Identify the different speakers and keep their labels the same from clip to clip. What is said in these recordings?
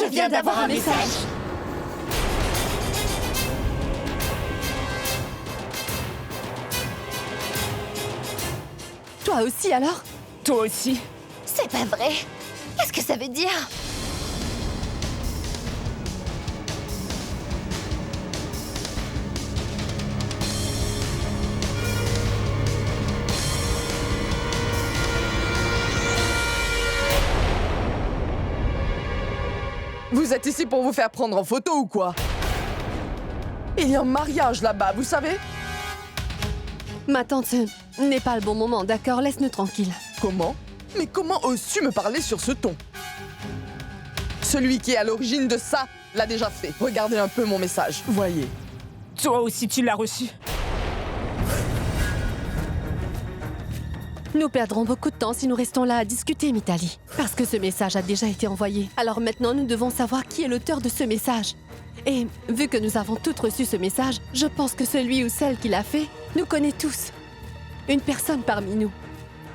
Speaker 1: viens d'avoir un message.
Speaker 2: Toi aussi alors?
Speaker 3: Toi aussi.
Speaker 1: C'est pas vrai. Qu'est-ce que ça veut dire?
Speaker 2: Vous êtes ici pour vous faire prendre en photo ou quoi? Il y a un mariage là-bas, vous savez? Ma tante, ce n'est pas le bon moment, d'accord? Laisse-nous tranquille. Comment? Mais comment oses-tu me parler sur ce ton? Celui qui est à l'origine de ça l'a déjà fait. Regardez un peu mon message, voyez.
Speaker 3: Toi aussi, tu l'as reçu.
Speaker 2: Nous perdrons beaucoup de temps si nous restons là à discuter, Mithali. Parce que ce message a déjà été envoyé. Alors maintenant, nous devons savoir qui est l'auteur de ce message. Et vu que nous avons toutes reçu ce message, je pense que celui ou celle qui l'a fait nous connaît tous. Une personne parmi nous.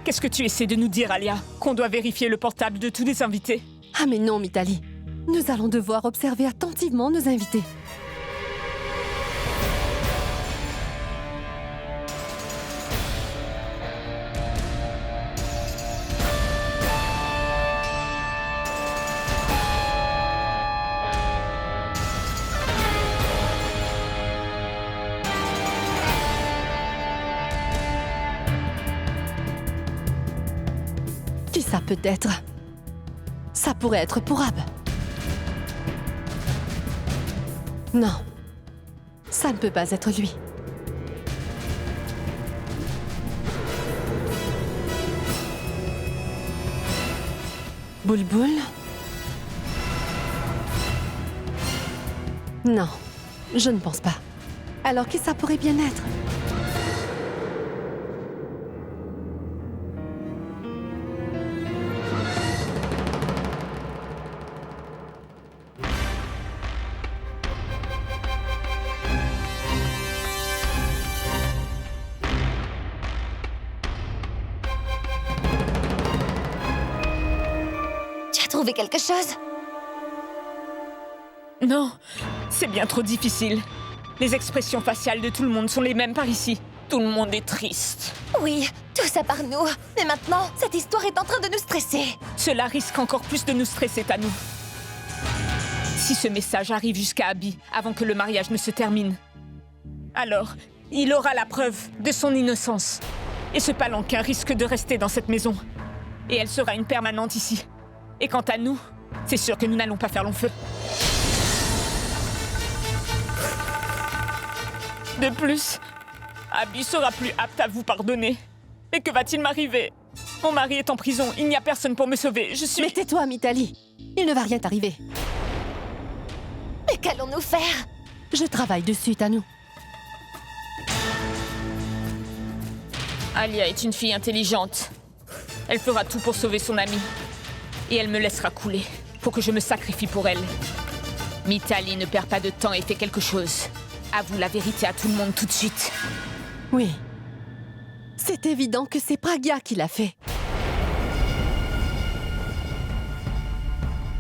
Speaker 3: Qu'est-ce que tu essaies de nous dire, Alia? Qu'on doit vérifier le portable de tous les invités?
Speaker 2: Ah mais non, Mithali. Nous allons devoir observer attentivement nos invités. Qui ça peut être? Ça pourrait être Pourab. Non. Ça ne peut pas être lui. Boulboul? Non, je ne pense pas. Alors qui ça pourrait bien être?
Speaker 1: Trouver quelque chose?
Speaker 3: Non, c'est bien trop difficile. Les expressions faciales de tout le monde sont les mêmes par ici. Tout le monde est triste.
Speaker 1: Oui, tout ça par nous. Mais maintenant, cette histoire est en train de nous stresser.
Speaker 3: Cela risque encore plus de nous stresser à nous. Si ce message arrive jusqu'à Abby avant que le mariage ne se termine, alors il aura la preuve de son innocence. Et ce palanquin risque de rester dans cette maison. Et elle sera une permanente ici. Et quant à nous, c'est sûr que nous n'allons pas faire long feu. De plus, Abby sera plus apte à vous pardonner. Et que va-t-il m'arriver? Mon mari est en prison, il n'y a personne pour me sauver, je suis...
Speaker 2: Mais tais-toi, Mithali. Il ne va rien t'arriver.
Speaker 1: Mais qu'allons-nous faire?
Speaker 2: Je travaille dessus, à nous.
Speaker 3: Alia est une fille intelligente. Elle fera tout pour sauver son amie. Et elle me laissera couler. Faut que je me sacrifie pour elle. Mithali ne perd pas de temps et fait quelque chose. Avoue la vérité à tout le monde tout de suite.
Speaker 2: Oui. C'est évident que c'est Pragya qui l'a fait.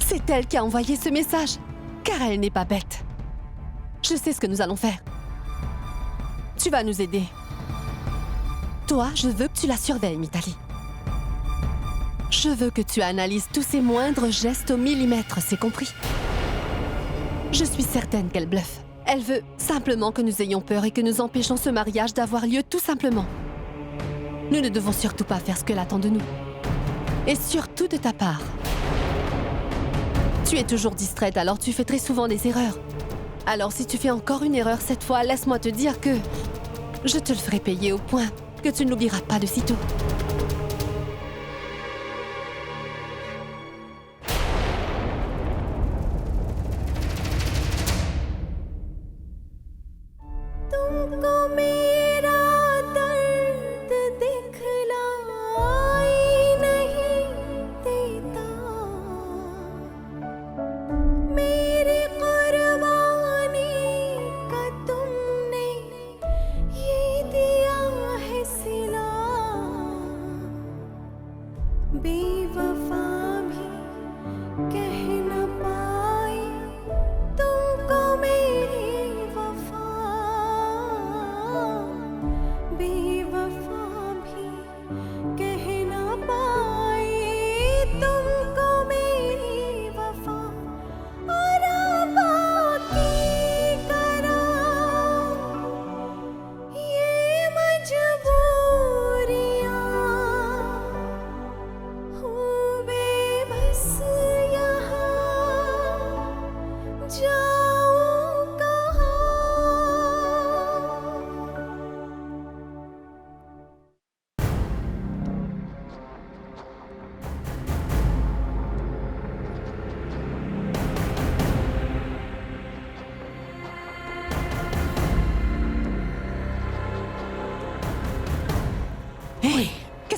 Speaker 2: C'est elle qui a envoyé ce message. Car elle n'est pas bête. Je sais ce que nous allons faire. Tu vas nous aider. Toi, je veux que tu la surveilles, Mithali. Je veux que tu analyses tous ses moindres gestes au millimètre, c'est compris? Je suis certaine qu'elle bluffe. Elle veut simplement que nous ayons peur et que nous empêchons ce mariage d'avoir lieu tout simplement. Nous ne devons surtout pas faire ce qu'elle attend de nous. Et surtout de ta part. Tu es toujours distraite, alors tu fais très souvent des erreurs. Alors si tu fais encore une erreur cette fois, laisse-moi te dire que je te le ferai payer au point que tu ne l'oublieras pas de sitôt.
Speaker 4: बेवफा भी कह न पाए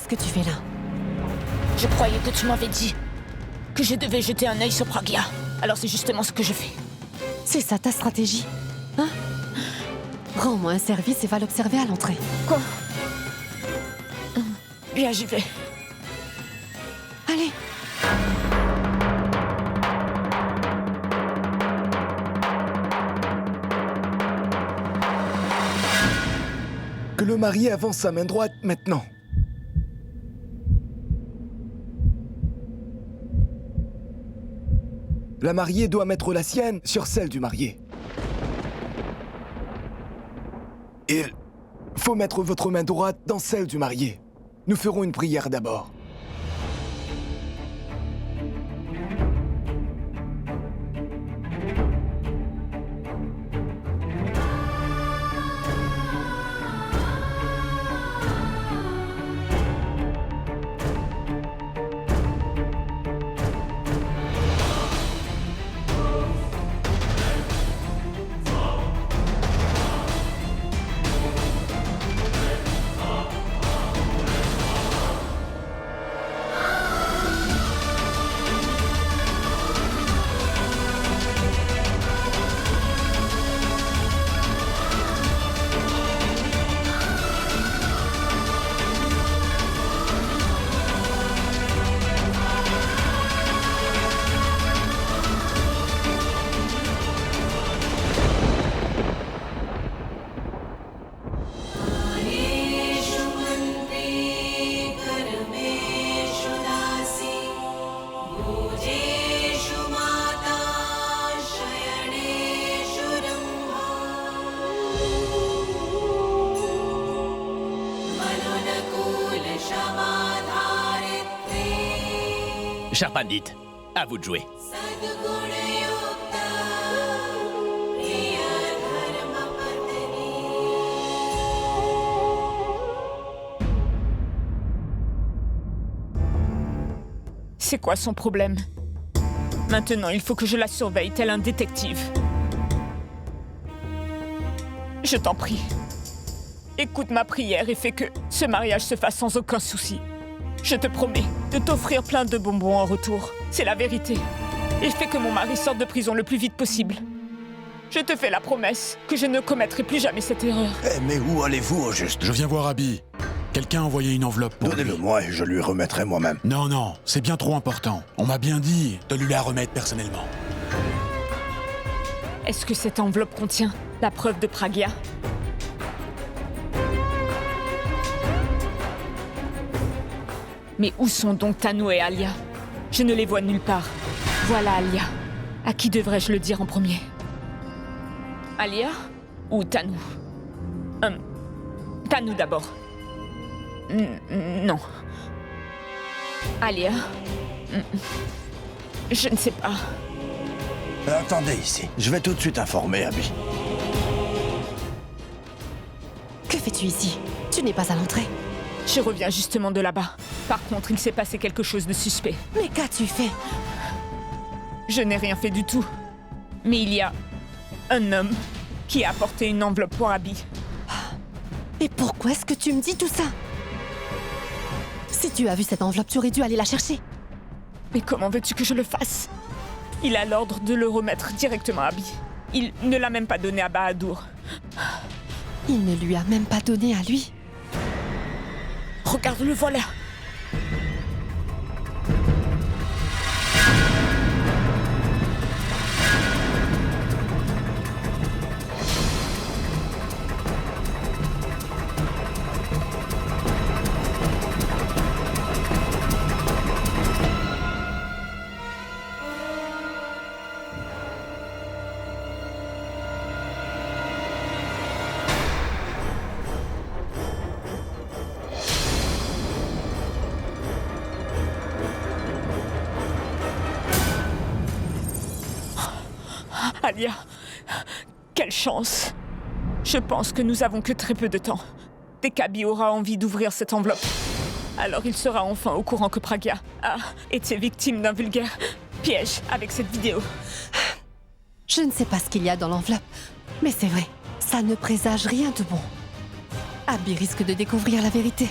Speaker 2: Qu'est-ce que tu fais là?
Speaker 3: Je croyais que tu m'avais dit que je devais jeter un œil sur Pragya. Alors c'est justement ce que je fais.
Speaker 2: C'est ça ta stratégie? Hein? Rends-moi un service et va l'observer à l'entrée.
Speaker 3: Quoi? Bien, j'y vais.
Speaker 2: Allez!
Speaker 4: Que le marié avance sa main droite maintenant. La mariée doit mettre la sienne sur celle du marié. Il faut mettre votre main droite dans celle du marié. Nous ferons une prière d'abord.
Speaker 5: Cher Pandit, à vous de jouer.
Speaker 3: C'est quoi son problème? Maintenant, il faut que je la surveille tel un détective. Je t'en prie. Écoute ma prière et fais que ce mariage se fasse sans aucun souci. Je te promets de t'offrir plein de bonbons en retour. C'est la vérité. Et fais que mon mari sorte de prison le plus vite possible. Je te fais la promesse que je ne commettrai plus jamais cette erreur.
Speaker 6: Eh, mais où allez-vous au juste?
Speaker 7: Je viens voir Abby. Quelqu'un a envoyé une enveloppe pour lui.
Speaker 6: Donnez-le-moi et je lui remettrai moi-même.
Speaker 7: Non, non, c'est bien trop important. On m'a bien dit de lui la remettre personnellement.
Speaker 3: Est-ce que cette enveloppe contient la preuve de Pragya? Mais où sont donc Tanu et Alia? Je ne les vois nulle part. Voilà Alia. À qui devrais-je le dire en premier? Alia ou Tanu? Tanu d'abord. Non. Alia? Je ne sais pas.
Speaker 6: Attendez ici. Je vais tout de suite informer Abby.
Speaker 2: Que fais-tu ici? Tu n'es pas à l'entrée.
Speaker 3: Je reviens justement de là-bas. Par contre, il s'est passé quelque chose de suspect.
Speaker 2: Mais qu'as-tu fait?
Speaker 3: Je n'ai rien fait du tout. Mais il y a un homme qui a apporté une enveloppe pour Abby.
Speaker 2: Et pourquoi est-ce que tu me dis tout ça? Si tu as vu cette enveloppe, tu aurais dû aller la chercher.
Speaker 3: Mais comment veux-tu que je le fasse? Il a l'ordre de le remettre directement à Abby. Il ne l'a même pas donné à Bahadur.
Speaker 2: Il ne lui a même pas donné à lui.
Speaker 3: Regarde, le voilà. Alia, quelle chance! Je pense que nous avons que très peu de temps. Dès qu'Abby aura envie d'ouvrir cette enveloppe, alors il sera enfin au courant que Pragya a été victime d'un vulgaire piège avec cette vidéo.
Speaker 2: Je ne sais pas ce qu'il y a dans l'enveloppe, mais c'est vrai, ça ne présage rien de bon. Abby risque de découvrir la vérité.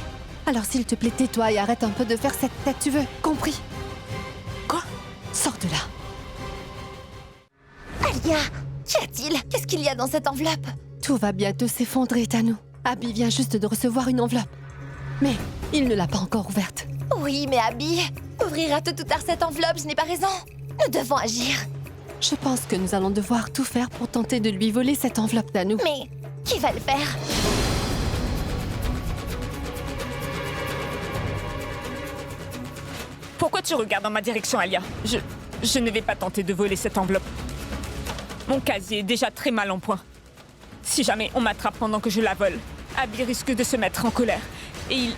Speaker 2: Alors s'il te plaît, tais-toi et arrête un peu de faire cette tête, tu veux, compris?
Speaker 3: Quoi?
Speaker 2: Sors de là.
Speaker 1: Alia, qu'y a-t-il? Qu'est-ce qu'il y a dans cette enveloppe?
Speaker 2: Tout va bientôt s'effondrer, Tanu. Abby vient juste de recevoir une enveloppe. Mais il ne l'a pas encore ouverte.
Speaker 1: Oui, mais Abby, ouvrira tôt ou tard cette enveloppe, je n'ai pas raison. Nous devons agir.
Speaker 2: Je pense que nous allons devoir tout faire pour tenter de lui voler cette enveloppe, Tanu.
Speaker 1: Mais qui va le faire?
Speaker 3: Pourquoi tu regardes dans ma direction, Alia? Je ne vais pas tenter de voler cette enveloppe. Mon casier est déjà très mal en point. Si jamais on m'attrape pendant que je la vole, Abby risque de se mettre en colère. Et il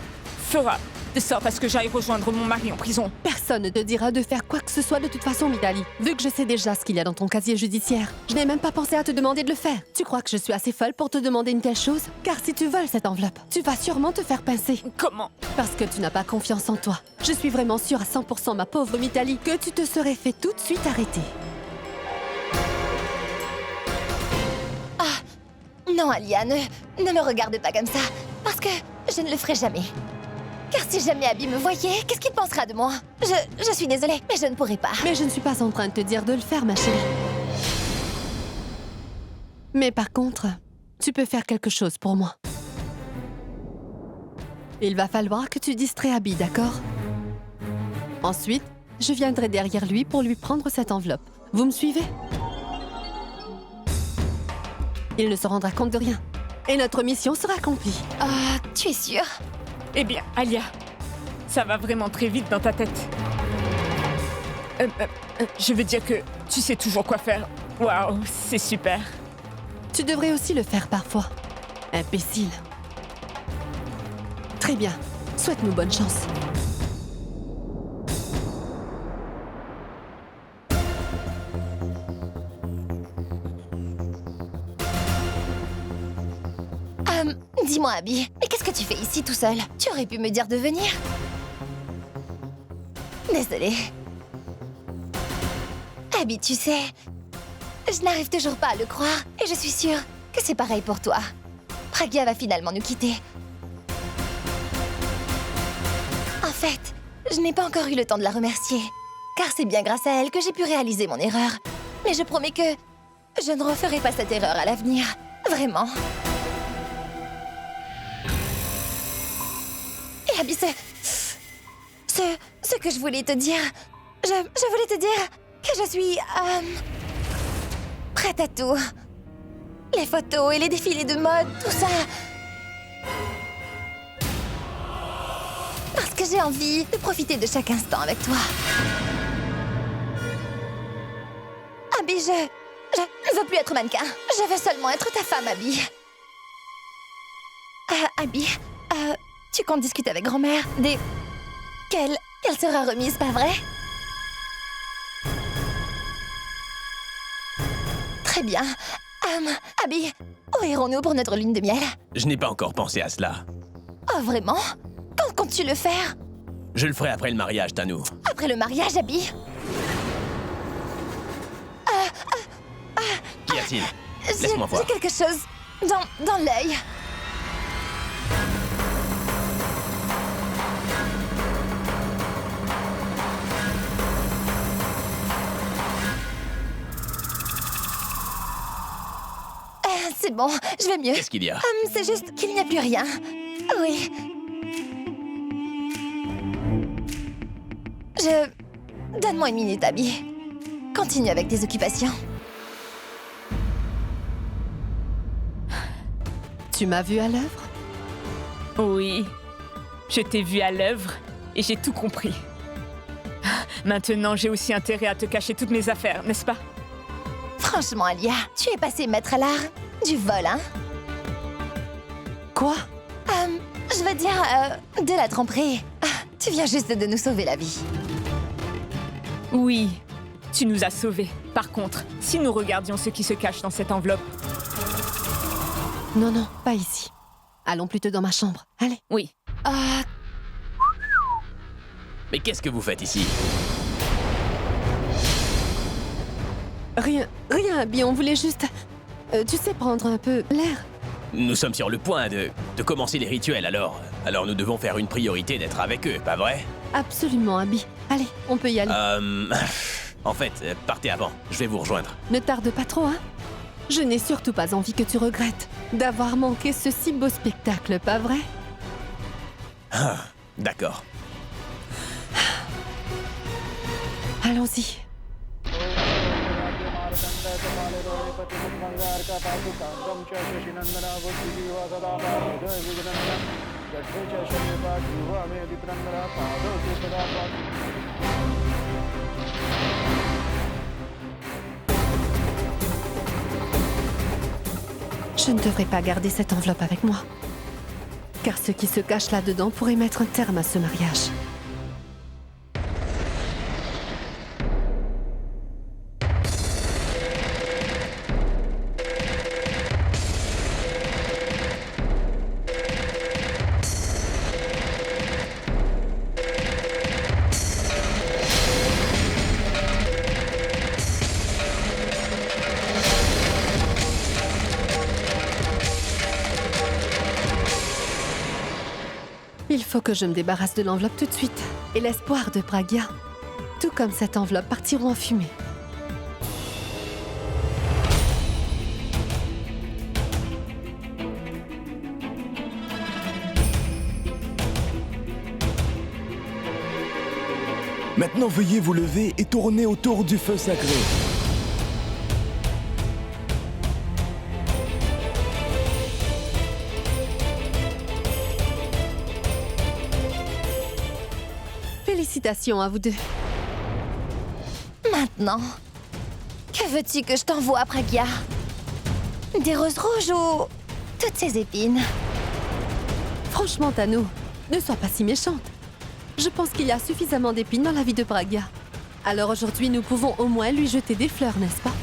Speaker 3: fera de sorte à ce que j'aille rejoindre mon mari en prison.
Speaker 2: Personne ne te dira de faire quoi que ce soit de toute façon, Midali. Vu que je sais déjà ce qu'il y a dans ton casier judiciaire, je n'ai même pas pensé à te demander de le faire. Tu crois que je suis assez folle pour te demander une telle chose? Car si tu voles cette enveloppe, tu vas sûrement te faire pincer.
Speaker 3: Comment?
Speaker 2: Parce que tu n'as pas confiance en toi. Je suis vraiment sûre à 100%, ma pauvre Midali, que tu te serais fait tout de suite arrêter.
Speaker 1: Non, Alia, ne me regarde pas comme ça. Parce que je ne le ferai jamais. Car si jamais Abby me voyait, qu'est-ce qu'il pensera de moi? Je suis désolée, mais je ne pourrai pas.
Speaker 2: Mais je ne suis pas en train de te dire de le faire, ma chérie. Mais par contre, tu peux faire quelque chose pour moi. Il va falloir que tu distrais Abby, d'accord? Ensuite, je viendrai derrière lui pour lui prendre cette enveloppe. Vous me suivez? Il ne se rendra compte de rien. Et notre mission sera accomplie.
Speaker 1: Ah, tu es sûre?
Speaker 3: Eh bien, Alia, ça va vraiment très vite dans ta tête. Je veux dire que tu sais toujours quoi faire. Waouh, c'est super.
Speaker 2: Tu devrais aussi le faire parfois. Imbécile. Très bien. Souhaite-nous bonne chance.
Speaker 1: Dis-moi, Abby, mais qu'est-ce que tu fais ici tout seul? Tu aurais pu me dire de venir. Désolée. Abby, tu sais, je n'arrive toujours pas à le croire et je suis sûre que c'est pareil pour toi. Pragya va finalement nous quitter. En fait, je n'ai pas encore eu le temps de la remercier, car c'est bien grâce à elle que j'ai pu réaliser mon erreur. Mais je promets que je ne referai pas cette erreur à l'avenir. Vraiment. Et Abby, ce que je voulais te dire... Je voulais te dire que je suis... prête à tout. Les photos et les défilés de mode, tout ça. Parce que j'ai envie de profiter de chaque instant avec toi. Abby, je ne veux plus être mannequin. Je veux seulement être ta femme, Abby. Abby, tu comptes discuter avec grand-mère qu'elle sera remise, pas vrai? Très bien. Abby, où irons-nous pour notre lune de miel?
Speaker 5: Je n'ai pas encore pensé à cela.
Speaker 1: Oh, vraiment? Quand comptes-tu le faire?
Speaker 5: Je le ferai après le mariage, Tanu.
Speaker 1: Après le mariage, Abby?
Speaker 5: Qu'y a-t-il? Laisse-moi voir.
Speaker 1: J'ai quelque chose dans l'œil. C'est bon, je vais mieux.
Speaker 5: Qu'est-ce qu'il y a?
Speaker 1: C'est juste qu'il n'y a plus rien. Oui. Donne-moi une minute, Abby. Continue avec tes occupations.
Speaker 2: Tu m'as vu à l'œuvre?
Speaker 3: Oui, je t'ai vu à l'œuvre et j'ai tout compris. Maintenant, j'ai aussi intérêt à te cacher toutes mes affaires, n'est-ce pas?
Speaker 1: Franchement, Alia, tu es passée maître à l'art du vol, hein?
Speaker 2: Quoi?
Speaker 1: Je veux dire, de la tromperie. Tu viens juste de nous sauver la vie.
Speaker 3: Oui, tu nous as sauvés. Par contre, si nous regardions ce qui se cache dans cette enveloppe...
Speaker 2: Non, non, pas ici. Allons plutôt dans ma chambre. Allez.
Speaker 3: Oui.
Speaker 5: Mais qu'est-ce que vous faites ici?
Speaker 2: Rien, Abby, on voulait juste... tu sais, prendre un peu l'air.
Speaker 5: Nous sommes sur le point de commencer les rituels, alors Alors nous devons faire une priorité d'être avec eux, pas vrai?
Speaker 2: Absolument, Abby. Allez, on peut y aller.
Speaker 5: En fait, partez avant. Je vais vous rejoindre.
Speaker 2: Ne tarde pas trop, hein? Je n'ai surtout pas envie que tu regrettes d'avoir manqué ce si beau spectacle, pas vrai?
Speaker 5: Ah, d'accord.
Speaker 2: Allons-y. Je ne devrais pas garder cette enveloppe avec moi. Car ce qui se cache là-dedans pourrait mettre un terme à ce mariage. Il faut que je me débarrasse de l'enveloppe tout de suite. Et l'espoir de Pragya, tout comme cette enveloppe, partiront en fumée.
Speaker 4: Maintenant, veuillez vous lever et tourner autour du feu sacré.
Speaker 2: Félicitations à vous deux.
Speaker 1: Maintenant, que veux-tu que je t'envoie, Pragya? Des roses rouges ou toutes ces épines?
Speaker 2: Franchement, Tanu, ne sois pas si méchante. Je pense qu'il y a suffisamment d'épines dans la vie de Pragya. Alors aujourd'hui, nous pouvons au moins lui jeter des fleurs, n'est-ce pas?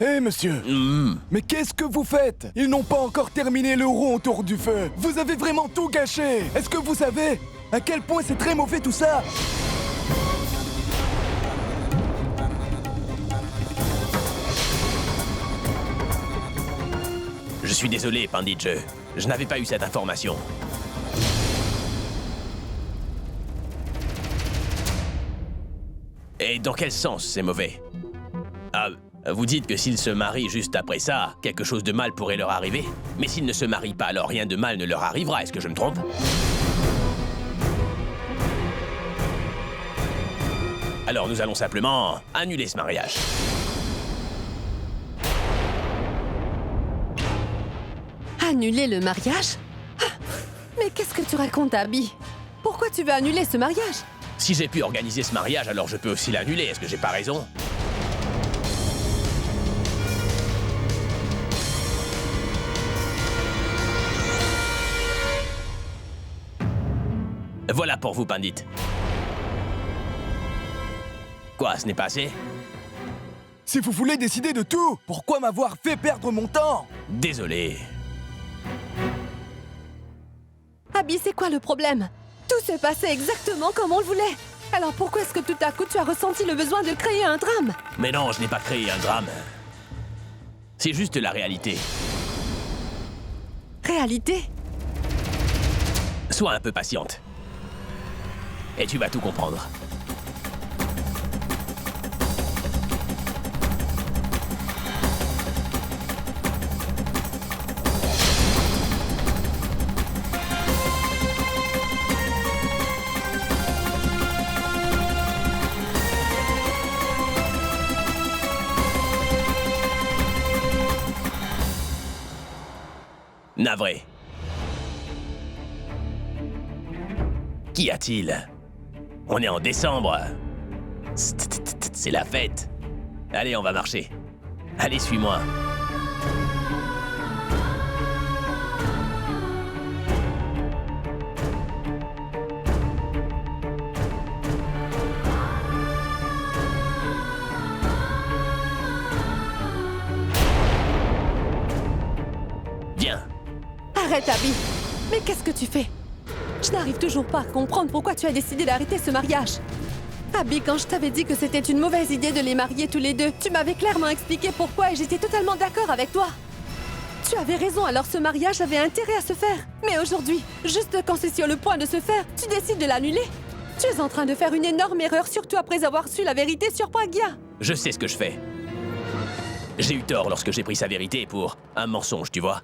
Speaker 4: Hé, monsieur! Mais qu'est-ce que vous faites? Ils n'ont pas encore terminé le rond autour du feu! Vous avez vraiment tout gâché! Est-ce que vous savez à quel point c'est très mauvais tout ça?
Speaker 5: Je suis désolé, Pandit, je n'avais pas eu cette information. Et dans quel sens c'est mauvais? Ah, vous dites que s'ils se marient juste après ça, quelque chose de mal pourrait leur arriver? Mais s'ils ne se marient pas, alors rien de mal ne leur arrivera, est-ce que je me trompe? Alors nous allons simplement annuler ce mariage.
Speaker 2: Annuler le mariage? Ah, mais qu'est-ce que tu racontes, Abby? Pourquoi tu veux annuler ce mariage?
Speaker 5: Si j'ai pu organiser ce mariage, alors je peux aussi l'annuler, est-ce que j'ai pas raison? Voilà pour vous, Pandit. Quoi, ce n'est pas assez?
Speaker 4: Si vous voulez décider de tout, pourquoi m'avoir fait perdre mon temps?
Speaker 5: Désolé.
Speaker 2: Abby, c'est quoi le problème? Tout s'est passé exactement comme on le voulait. Alors pourquoi est-ce que tout à coup tu as ressenti le besoin de créer un drame?
Speaker 5: Mais non, je n'ai pas créé un drame. C'est juste la réalité.
Speaker 2: Réalité?
Speaker 5: Sois un peu patiente. Et tu vas tout comprendre. Navré. Qu'y a-t-il? On est en décembre. C'est la fête. Allez, on va marcher. Allez, suis-moi. Viens.
Speaker 2: Arrête, Abby! Mais qu'est-ce que tu fais? Je n'arrive toujours pas à comprendre pourquoi tu as décidé d'arrêter ce mariage. Abby, quand je t'avais dit que c'était une mauvaise idée de les marier tous les deux, tu m'avais clairement expliqué pourquoi et j'étais totalement d'accord avec toi. Tu avais raison, alors ce mariage avait intérêt à se faire. Mais aujourd'hui, juste quand c'est sur le point de se faire, tu décides de l'annuler. Tu es en train de faire une énorme erreur, surtout après avoir su la vérité sur Pragya.
Speaker 5: Je sais ce que je fais. J'ai eu tort lorsque j'ai pris sa vérité pour un mensonge, tu vois.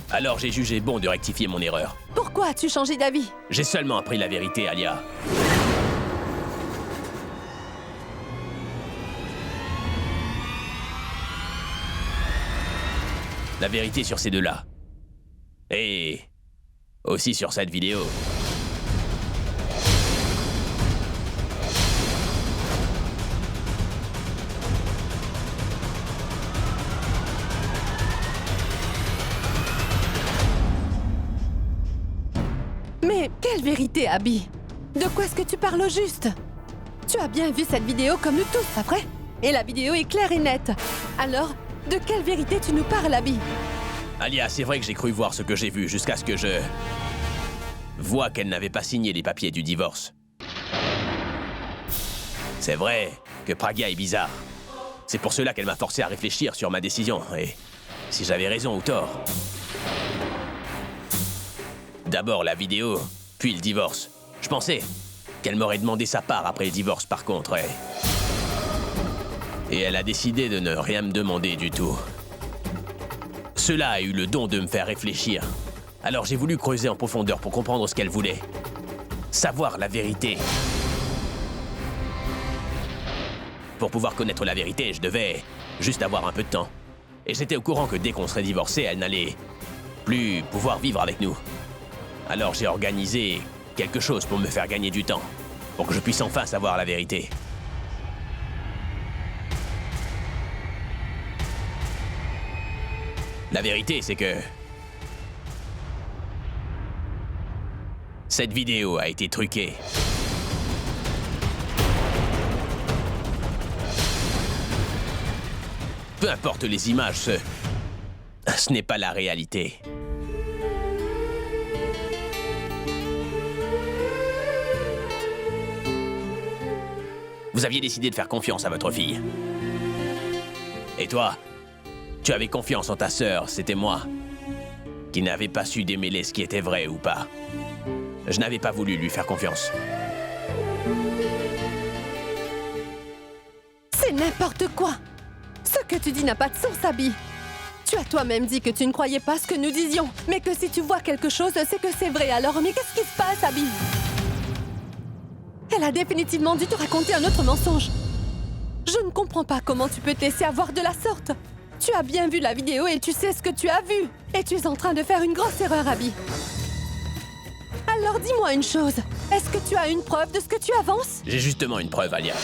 Speaker 5: Alors j'ai jugé bon de rectifier mon erreur.
Speaker 2: Pourquoi as-tu changé d'avis?
Speaker 5: J'ai seulement appris la vérité, Alia. La vérité sur ces deux-là. Et aussi sur cette vidéo.
Speaker 2: Mais quelle vérité, Abby? De quoi est-ce que tu parles au juste? Tu as bien vu cette vidéo comme nous tous, pas vrai? Et la vidéo est claire et nette. Alors, de quelle vérité tu nous parles, Abby?
Speaker 5: Alia, c'est vrai que j'ai cru voir ce que j'ai vu jusqu'à ce que je vois qu'elle n'avait pas signé les papiers du divorce. C'est vrai que Pragya est bizarre. C'est pour cela qu'elle m'a forcé à réfléchir sur ma décision et si j'avais raison ou tort. D'abord la vidéo, puis le divorce. Je pensais qu'elle m'aurait demandé sa part après le divorce par contre. Et elle a décidé de ne rien me demander du tout. Cela a eu le don de me faire réfléchir. Alors j'ai voulu creuser en profondeur pour comprendre ce qu'elle voulait. Savoir la vérité. Pour pouvoir connaître la vérité, je devais juste avoir un peu de temps. Et j'étais au courant que dès qu'on serait divorcés, elle n'allait plus pouvoir vivre avec nous. Alors j'ai organisé quelque chose pour me faire gagner du temps. Pour que je puisse enfin savoir la vérité. La vérité, c'est que cette vidéo a été truquée. Peu importe les images, ce n'est pas la réalité. Vous aviez décidé de faire confiance à votre fille. Et toi, tu avais confiance en ta sœur, c'était moi, qui n'avais pas su démêler ce qui était vrai ou pas. Je n'avais pas voulu lui faire confiance.
Speaker 2: C'est n'importe quoi! Ce que tu dis n'a pas de sens, Abby. Tu as toi-même dit que tu ne croyais pas ce que nous disions, mais que si tu vois quelque chose, c'est que c'est vrai. Alors, mais qu'est-ce qui se passe, Abby? Elle a définitivement dû te raconter un autre mensonge. Je ne comprends pas comment tu peux te laisser avoir de la sorte. Tu as bien vu la vidéo et tu sais ce que tu as vu. Et tu es en train de faire une grosse erreur, Abby. Alors dis-moi une chose. Est-ce que tu as une preuve de ce que tu avances?
Speaker 5: J'ai justement une preuve, Alia.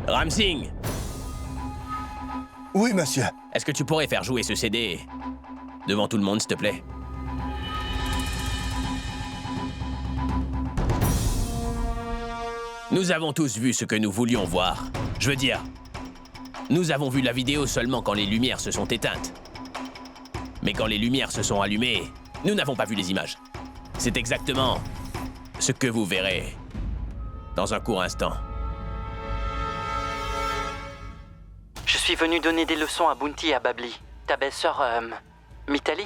Speaker 5: Ramsing,
Speaker 6: Oui, monsieur.
Speaker 5: est-ce que tu pourrais faire jouer ce CD devant tout le monde, s'il te plaît? Nous avons tous vu ce que nous voulions voir. Je veux dire, nous avons vu la vidéo seulement quand les lumières se sont éteintes. Mais quand les lumières se sont allumées, nous n'avons pas vu les images. C'est exactement ce que vous verrez dans un court instant.
Speaker 8: Je suis venu donner des leçons à Bounty et à Babli. Ta belle-sœur, Mitali,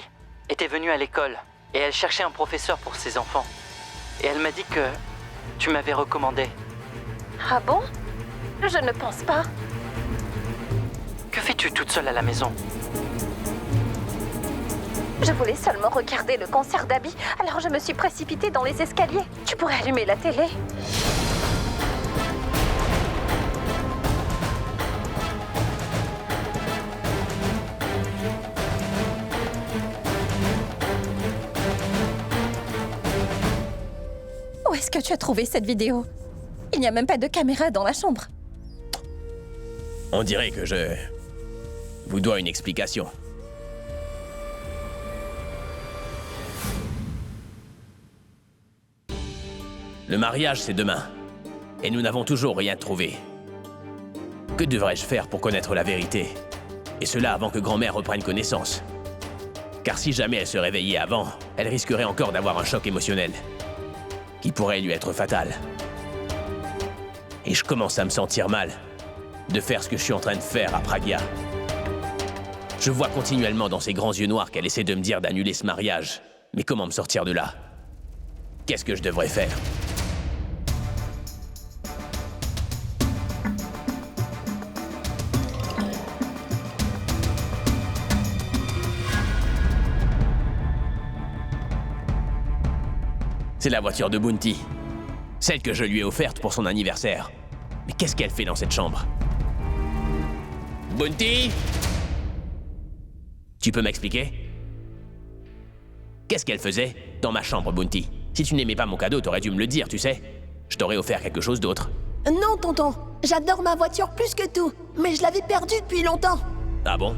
Speaker 8: était venue à l'école et elle cherchait un professeur pour ses enfants. Et elle m'a dit que tu m'avais recommandé.
Speaker 1: Ah bon? Je ne pense pas.
Speaker 8: Que fais-tu toute seule à la maison?
Speaker 1: Je voulais seulement regarder le concert d'Abby, alors je me suis précipitée dans les escaliers. Tu pourrais allumer la télé? Où est-ce que tu as trouvé cette vidéo? Il n'y a même pas de caméra dans la chambre.
Speaker 5: On dirait que je vous dois une explication. Le mariage, c'est demain. Et nous n'avons toujours rien trouvé. Que devrais-je faire pour connaître la vérité? Et cela avant que grand-mère reprenne connaissance. Car si jamais elle se réveillait avant, elle risquerait encore d'avoir un choc émotionnel qui pourrait lui être fatal. Et je commence à me sentir mal de faire ce que je suis en train de faire à Pragya. Je vois continuellement dans ses grands yeux noirs qu'elle essaie de me dire d'annuler ce mariage. Mais comment me sortir de là? Qu'est-ce que je devrais faire? C'est la voiture de Bounty. Celle que je lui ai offerte pour son anniversaire. Mais qu'est-ce qu'elle fait dans cette chambre? Bounty? Tu peux m'expliquer? Qu'est-ce qu'elle faisait dans ma chambre, Bounty? Si tu n'aimais pas mon cadeau, t'aurais dû me le dire, tu sais. Je t'aurais offert quelque chose d'autre.
Speaker 9: Non, tonton. J'adore ma voiture plus que tout. Mais je l'avais perdue depuis longtemps.
Speaker 5: Ah bon?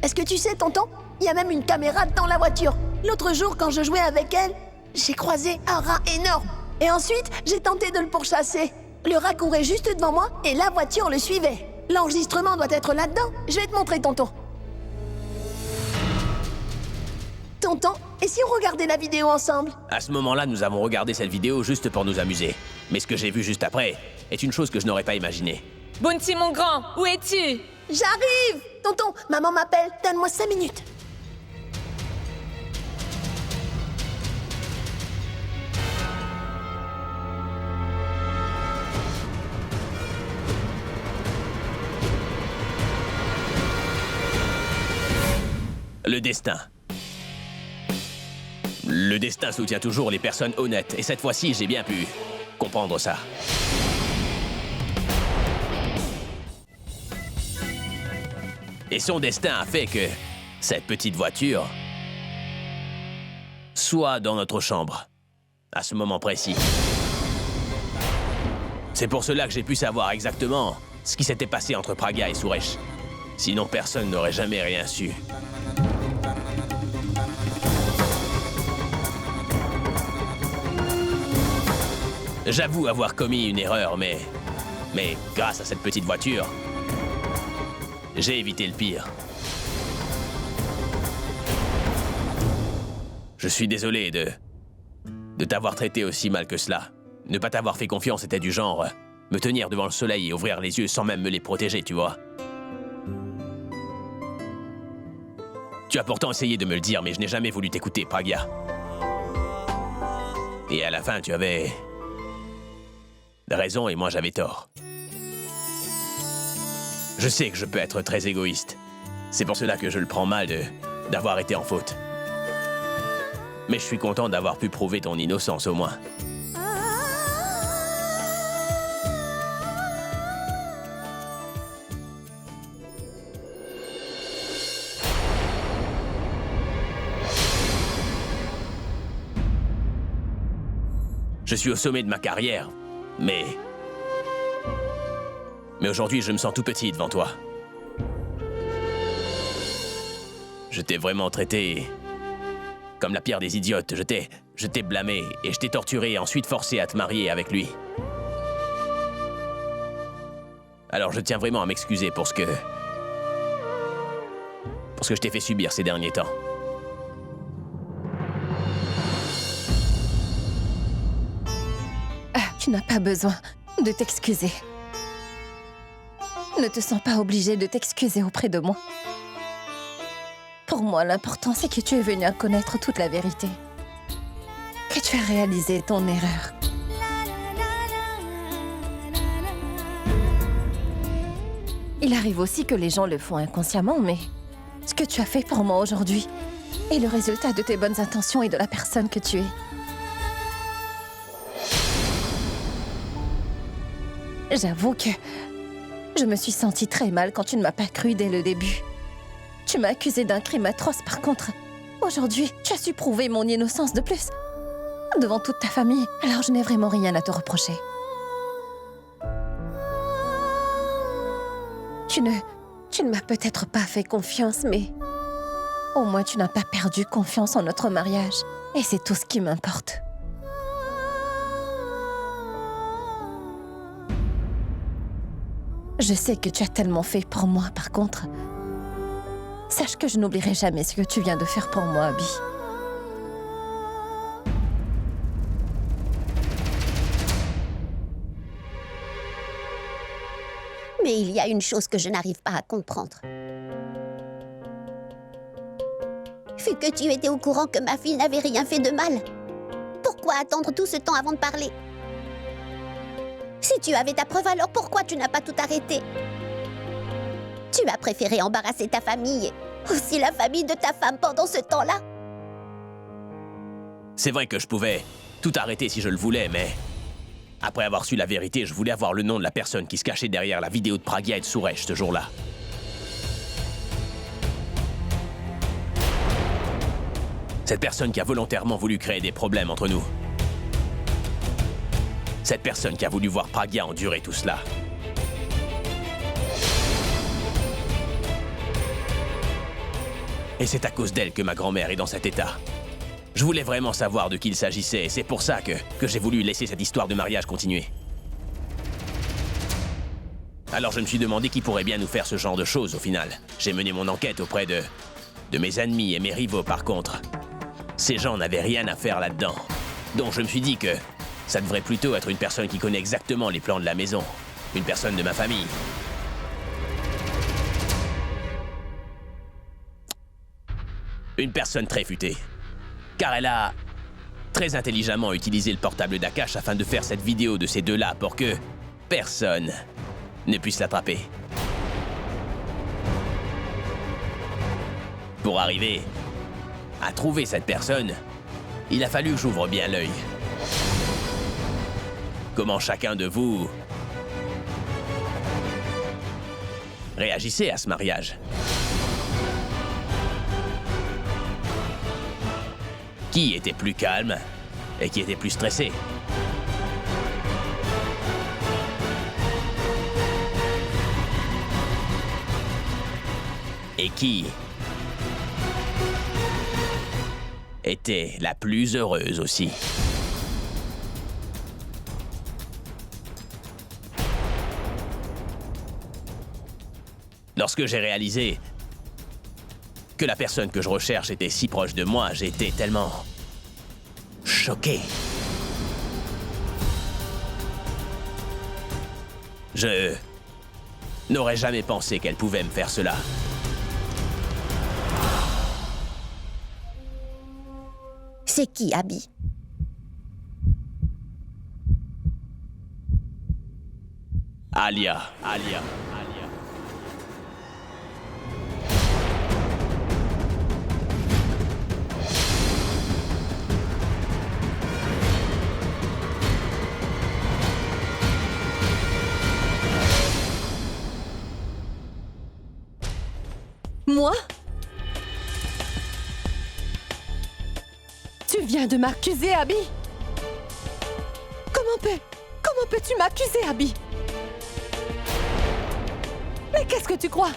Speaker 9: Est-ce que tu sais, tonton? Il y a même une caméra dans la voiture. L'autre jour, quand je jouais avec elle, j'ai croisé un rat énorme. Et ensuite, j'ai tenté de le pourchasser. Le rat courait juste devant moi et la voiture le suivait. L'enregistrement doit être là-dedans. Je vais te montrer, tonton. Tonton, et si on regardait la vidéo ensemble?
Speaker 5: À ce moment-là, nous avons regardé cette vidéo juste pour nous amuser. Mais ce que j'ai vu juste après est une chose que je n'aurais pas imaginée.
Speaker 3: Bounty, mon grand, où es-tu?
Speaker 9: J'arrive! Tonton, maman m'appelle. Donne-moi 5 minutes.
Speaker 5: Le destin. Le destin soutient toujours les personnes honnêtes, et cette fois-ci, j'ai bien pu comprendre ça. Et son destin a fait que cette petite voiture soit dans notre chambre, à ce moment précis. C'est pour cela que j'ai pu savoir exactement ce qui s'était passé entre Pragya et Suresh. Sinon, personne n'aurait jamais rien su. J'avoue avoir commis une erreur, mais grâce à cette petite voiture, j'ai évité le pire. Je suis désolé de t'avoir traité aussi mal que cela. Ne pas t'avoir fait confiance était du genre me tenir devant le soleil et ouvrir les yeux sans même me les protéger, tu vois. Tu as pourtant essayé de me le dire, mais je n'ai jamais voulu t'écouter, Pragya. Et à la fin, tu avais raison et moi j'avais tort. Je sais que je peux être très égoïste. C'est pour cela que je le prends mal d'avoir été en faute. Mais je suis content d'avoir pu prouver ton innocence au moins. Je suis au sommet de ma carrière, mais aujourd'hui, je me sens tout petit devant toi. Je t'ai vraiment traité comme la pire des idiotes. Je t'ai blâmé et je t'ai torturé et ensuite forcé à te marier avec lui. Alors je tiens vraiment à m'excuser pour ce que je t'ai fait subir ces derniers temps.
Speaker 1: Tu n'as pas besoin de t'excuser. Ne te sens pas obligé de t'excuser auprès de moi. Pour moi, l'important, c'est que tu es venu à connaître toute la vérité. Que tu as réalisé ton erreur. Il arrive aussi que les gens le font inconsciemment, mais ce que tu as fait pour moi aujourd'hui est le résultat de tes bonnes intentions et de la personne que tu es. J'avoue que je me suis sentie très mal quand tu ne m'as pas cru dès le début. Tu m'as accusée d'un crime atroce, par contre. Aujourd'hui, tu as su prouver mon innocence de plus. Devant toute ta famille, alors je n'ai vraiment rien à te reprocher. Tu ne m'as peut-être pas fait confiance, mais au moins tu n'as pas perdu confiance en notre mariage. Et c'est tout ce qui m'importe. Je sais que tu as tellement fait pour moi, par contre. Sache que je n'oublierai jamais ce que tu viens de faire pour moi, Abby.
Speaker 10: Mais il y a une chose que je n'arrive pas à comprendre. Vu que tu étais au courant que ma fille n'avait rien fait de mal, pourquoi attendre tout ce temps avant de parler? Si tu avais ta preuve, alors pourquoi tu n'as pas tout arrêté? Tu as préféré embarrasser ta famille, aussi la famille de ta femme pendant ce temps-là?
Speaker 5: C'est vrai que je pouvais tout arrêter si je le voulais, mais... Après avoir su la vérité, je voulais avoir le nom de la personne qui se cachait derrière la vidéo de Pragya et de Suresh ce jour-là. Cette personne qui a volontairement voulu créer des problèmes entre nous. Cette personne qui a voulu voir Pragya endurer tout cela. Et c'est à cause d'elle que ma grand-mère est dans cet état. Je voulais vraiment savoir de qui il s'agissait, et c'est pour ça que j'ai voulu laisser cette histoire de mariage continuer. Alors je me suis demandé qui pourrait bien nous faire ce genre de choses au final. J'ai mené mon enquête auprès de mes ennemis et mes rivaux par contre. Ces gens n'avaient rien à faire là-dedans. Donc je me suis dit que ça devrait plutôt être une personne qui connaît exactement les plans de la maison. Une personne de ma famille. Une personne très futée. Car elle a très intelligemment utilisé le portable d'Akash afin de faire cette vidéo de ces deux-là pour que personne ne puisse l'attraper. Pour arriver à trouver cette personne, il a fallu que j'ouvre bien l'œil. Comment chacun de vous réagissait à ce mariage? Qui était plus calme et qui était plus stressé? Et qui était la plus heureuse aussi? Lorsque j'ai réalisé que la personne que je recherche était si proche de moi, j'ai été tellement choqué. Je n'aurais jamais pensé qu'elle pouvait me faire cela.
Speaker 10: C'est qui, Abby?
Speaker 5: Alia.
Speaker 2: Moi? Tu viens de m'accuser, Abby? Comment peux-tu m'accuser, Abby? Mais qu'est-ce que tu crois?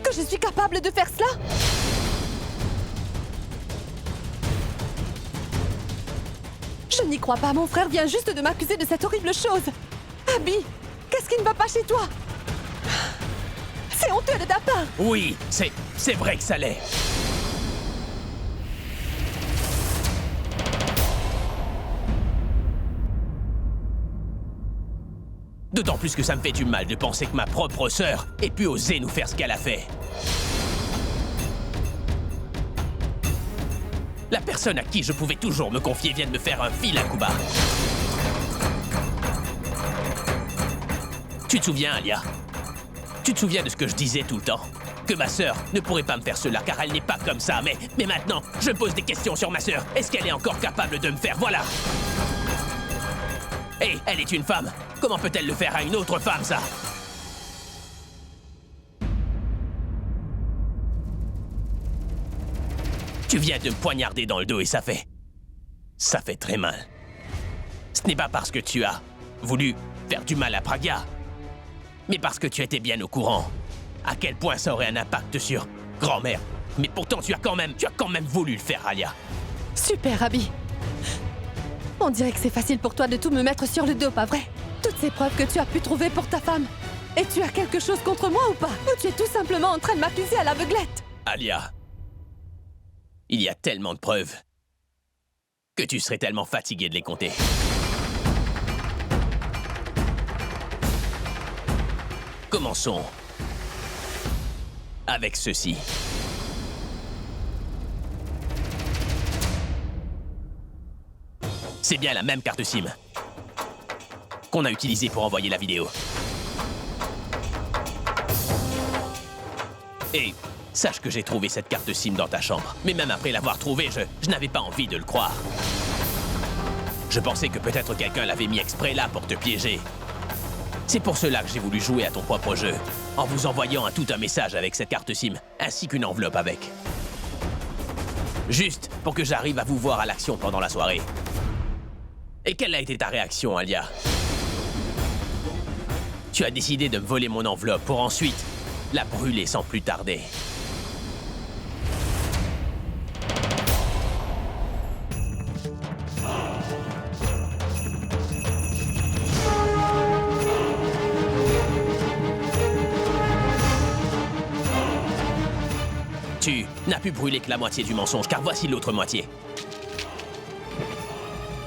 Speaker 2: Que je suis capable de faire cela? Je n'y crois pas, mon frère vient juste de m'accuser de cette horrible chose. Abby, qu'est-ce qui ne va pas chez toi? C'est honteux de ta part.
Speaker 5: Oui, c'est vrai que ça l'est. D'autant plus que ça me fait du mal de penser que ma propre sœur ait pu oser nous faire ce qu'elle a fait. La personne à qui je pouvais toujours me confier vient de me faire un fil à coup bas. Tu te souviens, Alia? Tu te souviens de ce que je disais tout le temps? Que ma sœur ne pourrait pas me faire cela car elle n'est pas comme ça, mais maintenant, je pose des questions sur ma sœur. Est-ce qu'elle est encore capable de me faire? Voilà! Hé, elle est une femme. Comment peut-elle le faire à une autre femme, ça? Tu viens de me poignarder dans le dos et ça fait très mal. Ce n'est pas parce que tu as voulu faire du mal à Pragya, mais parce que tu étais bien au courant à quel point ça aurait un impact sur grand-mère. Mais pourtant, tu as quand même voulu le faire, Alia.
Speaker 2: Super, Abby. On dirait que c'est facile pour toi de tout me mettre sur le dos, pas vrai? Toutes ces preuves que tu as pu trouver pour ta femme. Et tu as quelque chose contre moi ou pas? Ou tu es tout simplement en train de m'accuser à l'aveuglette?
Speaker 5: Alia, il y a tellement de preuves que tu serais tellement fatiguée de les compter. Commençons avec ceci. C'est bien la même carte SIM qu'on a utilisée pour envoyer la vidéo. Et sache que j'ai trouvé cette carte SIM dans ta chambre. Mais même après l'avoir trouvée, je n'avais pas envie de le croire. Je pensais que peut-être quelqu'un l'avait mis exprès là pour te piéger. C'est pour cela que j'ai voulu jouer à ton propre jeu, en vous envoyant tout un message avec cette carte SIM, ainsi qu'une enveloppe avec. Juste pour que j'arrive à vous voir à l'action pendant la soirée. Et quelle a été ta réaction, Alia? Tu as décidé de me voler mon enveloppe pour ensuite la brûler sans plus tarder. Tu n'as pu brûler que la moitié du mensonge, car voici l'autre moitié.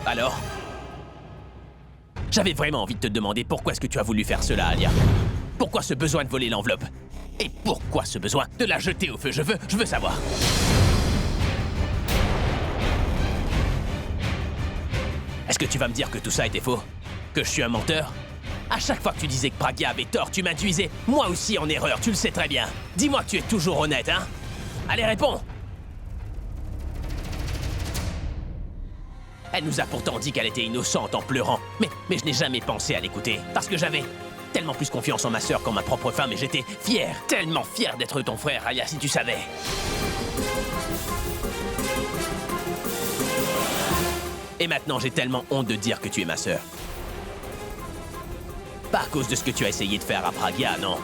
Speaker 5: Alors? J'avais vraiment envie de te demander pourquoi est-ce que tu as voulu faire cela, Alia. Pourquoi ce besoin de voler l'enveloppe? Et pourquoi ce besoin de la jeter au feu? Je veux savoir. Est-ce que tu vas me dire que tout ça était faux? Que je suis un menteur? À chaque fois que tu disais que Pragya avait tort, tu m'induisais moi aussi en erreur, tu le sais très bien. Dis-moi que tu es toujours honnête, hein? Allez, réponds! Elle nous a pourtant dit qu'elle était innocente en pleurant, mais je n'ai jamais pensé à l'écouter, parce que j'avais tellement plus confiance en ma sœur qu'en ma propre femme, et j'étais fier, tellement fier d'être ton frère, Alia, si tu savais. Et maintenant, j'ai tellement honte de dire que tu es ma sœur. Pas à cause de ce que tu as essayé de faire à Pragya, non,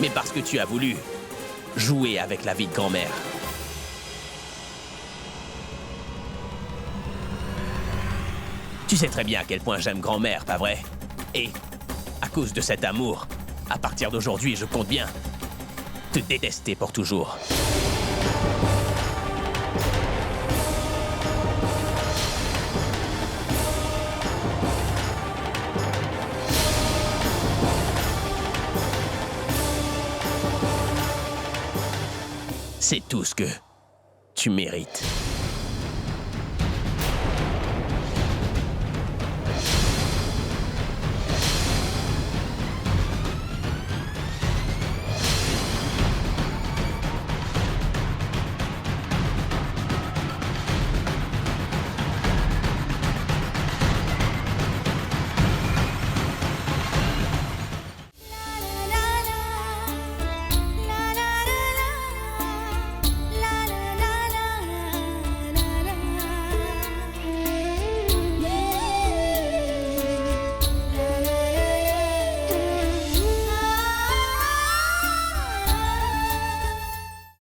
Speaker 5: mais parce que tu as voulu jouer avec la vie de grand-mère. Tu sais très bien à quel point j'aime grand-mère, pas vrai? Et à cause de cet amour, à partir d'aujourd'hui, je compte bien te détester pour toujours. C'est tout ce que tu mérites.